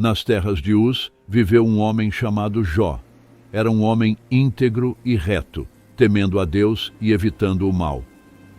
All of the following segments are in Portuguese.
Nas terras de Uz viveu um homem chamado Jó. Era um homem íntegro e reto, temendo a Deus e evitando o mal.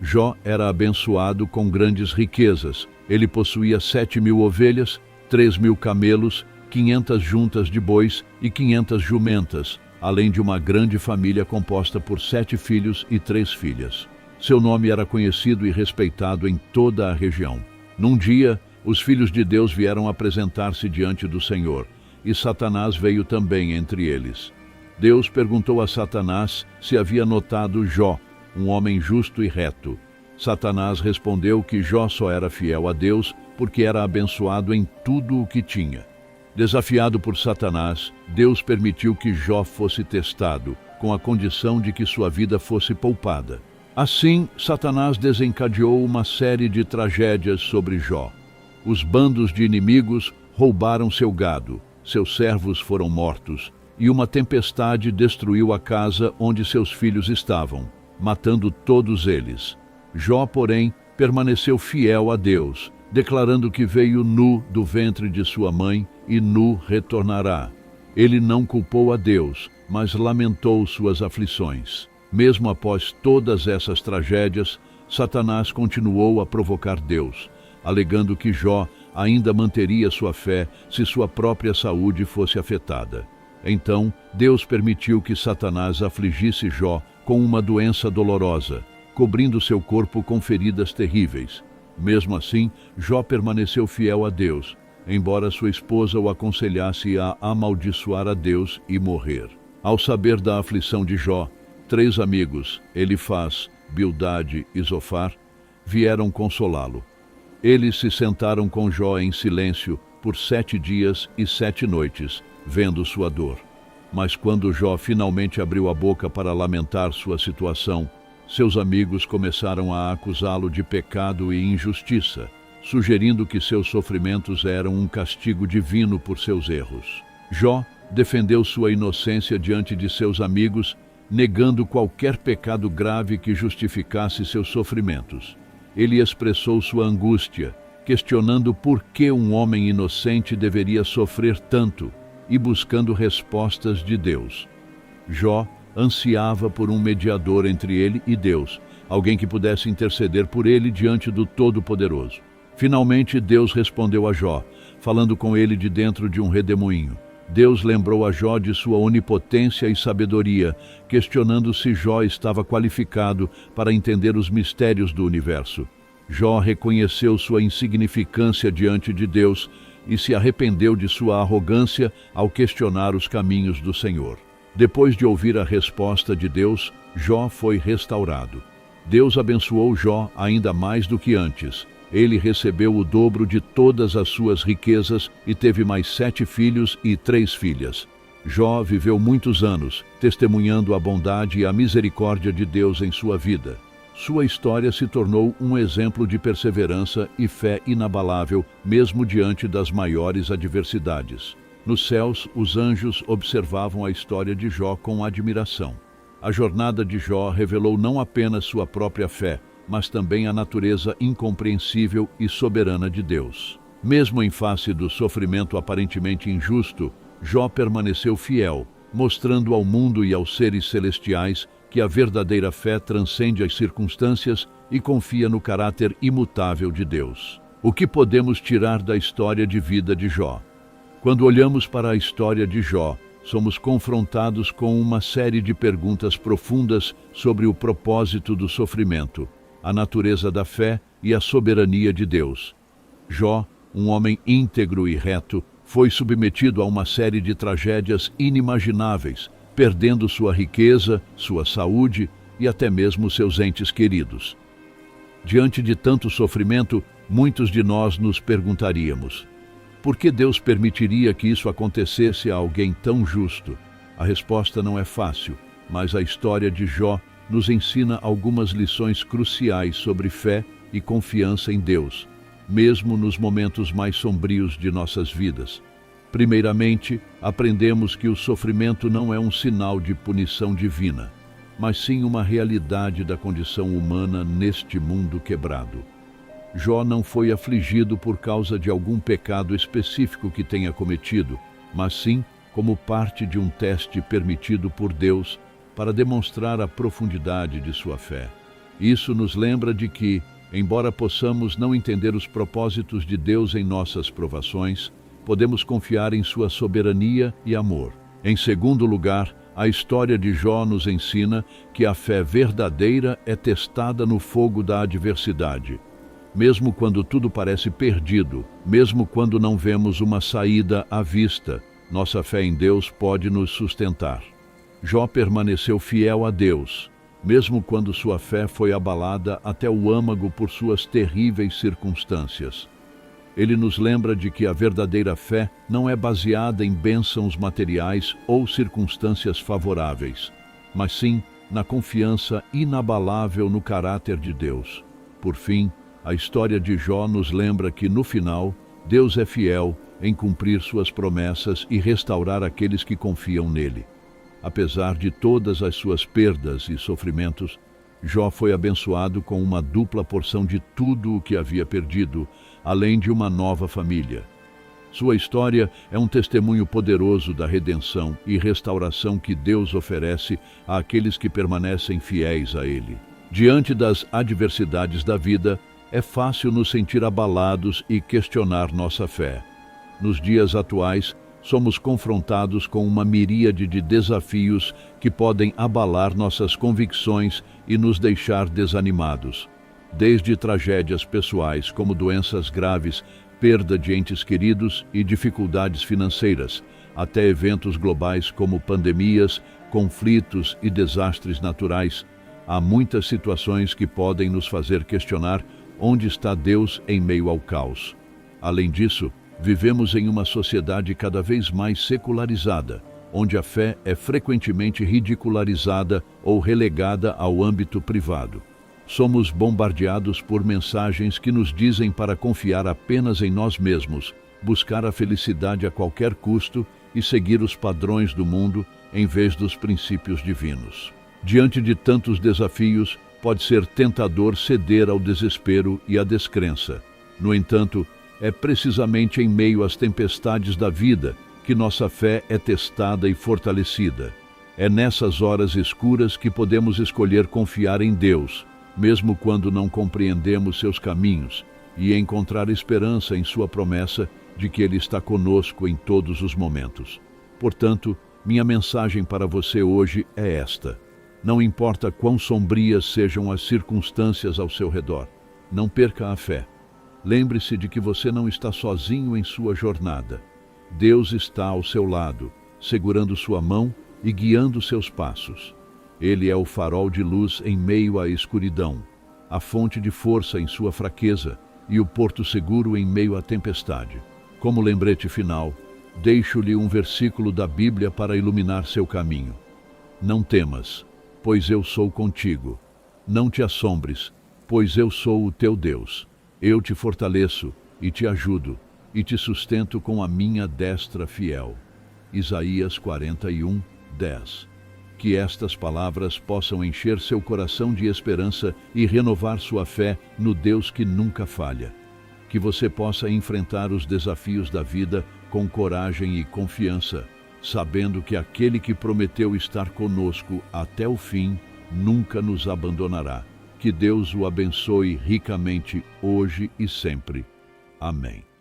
Jó era abençoado com grandes riquezas. Ele possuía 7.000 ovelhas, 3.000 camelos, 500 juntas de bois e 500 jumentas, além de uma grande família composta por 7 filhos e 3 filhas. Seu nome era conhecido e respeitado em toda a região. Num dia, os filhos de Deus vieram apresentar-se diante do Senhor, e Satanás veio também entre eles. Deus perguntou a Satanás se havia notado Jó, um homem justo e reto. Satanás respondeu que Jó só era fiel a Deus porque era abençoado em tudo o que tinha. Desafiado por Satanás, Deus permitiu que Jó fosse testado, com a condição de que sua vida fosse poupada. Assim, Satanás desencadeou uma série de tragédias sobre Jó. Os bandos de inimigos roubaram seu gado, seus servos foram mortos, e uma tempestade destruiu a casa onde seus filhos estavam, matando todos eles. Jó, porém, permaneceu fiel a Deus, declarando que veio nu do ventre de sua mãe e nu retornará. Ele não culpou a Deus, mas lamentou suas aflições. Mesmo após todas essas tragédias, Satanás continuou a provocar Deus, alegando que Jó ainda manteria sua fé se sua própria saúde fosse afetada. Então, Deus permitiu que Satanás afligisse Jó com uma doença dolorosa, cobrindo seu corpo com feridas terríveis. Mesmo assim, Jó permaneceu fiel a Deus, embora sua esposa o aconselhasse a amaldiçoar a Deus e morrer. Ao saber da aflição de Jó, 3 amigos, Elifaz, Bildade e Zofar, vieram consolá-lo. Eles se sentaram com Jó em silêncio por 7 dias e 7 noites, vendo sua dor. Mas quando Jó finalmente abriu a boca para lamentar sua situação, seus amigos começaram a acusá-lo de pecado e injustiça, sugerindo que seus sofrimentos eram um castigo divino por seus erros. Jó defendeu sua inocência diante de seus amigos, negando qualquer pecado grave que justificasse seus sofrimentos. Ele expressou sua angústia, questionando por que um homem inocente deveria sofrer tanto e buscando respostas de Deus. Jó ansiava por um mediador entre ele e Deus, alguém que pudesse interceder por ele diante do Todo-Poderoso. Finalmente, Deus respondeu a Jó, falando com ele de dentro de um redemoinho. Deus lembrou a Jó de sua onipotência e sabedoria, questionando se Jó estava qualificado para entender os mistérios do universo. Jó reconheceu sua insignificância diante de Deus e se arrependeu de sua arrogância ao questionar os caminhos do Senhor. Depois de ouvir a resposta de Deus, Jó foi restaurado. Deus abençoou Jó ainda mais do que antes. Ele recebeu o dobro de todas as suas riquezas e teve mais 7 filhos e 3 filhas. Jó viveu muitos anos, testemunhando a bondade e a misericórdia de Deus em sua vida. Sua história se tornou um exemplo de perseverança e fé inabalável, mesmo diante das maiores adversidades. Nos céus, os anjos observavam a história de Jó com admiração. A jornada de Jó revelou não apenas sua própria fé, mas também a natureza incompreensível e soberana de Deus. Mesmo em face do sofrimento aparentemente injusto, Jó permaneceu fiel, mostrando ao mundo e aos seres celestiais que a verdadeira fé transcende as circunstâncias e confia no caráter imutável de Deus. O que podemos tirar da história de vida de Jó? Quando olhamos para a história de Jó, somos confrontados com uma série de perguntas profundas sobre o propósito do sofrimento, a natureza da fé e a soberania de Deus. Jó, um homem íntegro e reto, foi submetido a uma série de tragédias inimagináveis, perdendo sua riqueza, sua saúde e até mesmo seus entes queridos. Diante de tanto sofrimento, muitos de nós nos perguntaríamos: por que Deus permitiria que isso acontecesse a alguém tão justo? A resposta não é fácil, mas a história de Jó nos ensina algumas lições cruciais sobre fé e confiança em Deus, mesmo nos momentos mais sombrios de nossas vidas. Primeiramente, aprendemos que o sofrimento não é um sinal de punição divina, mas sim uma realidade da condição humana neste mundo quebrado. Jó não foi afligido por causa de algum pecado específico que tenha cometido, mas sim como parte de um teste permitido por Deus para demonstrar a profundidade de sua fé. Isso nos lembra de que, embora possamos não entender os propósitos de Deus em nossas provações, podemos confiar em sua soberania e amor. Em segundo lugar, a história de Jó nos ensina que a fé verdadeira é testada no fogo da adversidade. Mesmo quando tudo parece perdido, mesmo quando não vemos uma saída à vista, nossa fé em Deus pode nos sustentar. Jó permaneceu fiel a Deus, mesmo quando sua fé foi abalada até o âmago por suas terríveis circunstâncias. Ele nos lembra de que a verdadeira fé não é baseada em bênçãos materiais ou circunstâncias favoráveis, mas sim na confiança inabalável no caráter de Deus. Por fim, a história de Jó nos lembra que, no final, Deus é fiel em cumprir suas promessas e restaurar aqueles que confiam nele. Apesar de todas as suas perdas e sofrimentos, Jó foi abençoado com uma dupla porção de tudo o que havia perdido, além de uma nova família. Sua história é um testemunho poderoso da redenção e restauração que Deus oferece àqueles que permanecem fiéis a Ele. Diante das adversidades da vida, é fácil nos sentir abalados e questionar nossa fé. Nos dias atuais, somos confrontados com uma miríade de desafios que podem abalar nossas convicções e nos deixar desanimados. Desde tragédias pessoais como doenças graves, perda de entes queridos e dificuldades financeiras, até eventos globais como pandemias, conflitos e desastres naturais, há muitas situações que podem nos fazer questionar onde está Deus em meio ao caos. Além disso, vivemos em uma sociedade cada vez mais secularizada, onde a fé é frequentemente ridicularizada ou relegada ao âmbito privado. Somos bombardeados por mensagens que nos dizem para confiar apenas em nós mesmos, buscar a felicidade a qualquer custo e seguir os padrões do mundo em vez dos princípios divinos. Diante de tantos desafios, pode ser tentador ceder ao desespero e à descrença. No entanto, é precisamente em meio às tempestades da vida que nossa fé é testada e fortalecida. É nessas horas escuras que podemos escolher confiar em Deus, mesmo quando não compreendemos seus caminhos, e encontrar esperança em sua promessa de que Ele está conosco em todos os momentos. Portanto, minha mensagem para você hoje é esta: não importa quão sombrias sejam as circunstâncias ao seu redor, não perca a fé. Lembre-se de que você não está sozinho em sua jornada. Deus está ao seu lado, segurando sua mão e guiando seus passos. Ele é o farol de luz em meio à escuridão, a fonte de força em sua fraqueza e o porto seguro em meio à tempestade. Como lembrete final, deixo-lhe um versículo da Bíblia para iluminar seu caminho. Não temas, pois eu sou contigo. Não te assombres, pois eu sou o teu Deus. Eu te fortaleço e te ajudo e te sustento com a minha destra fiel. Isaías 41, 10. Que estas palavras possam encher seu coração de esperança e renovar sua fé no Deus que nunca falha. Que você possa enfrentar os desafios da vida com coragem e confiança, sabendo que aquele que prometeu estar conosco até o fim nunca nos abandonará. Que Deus o abençoe ricamente hoje e sempre. Amém.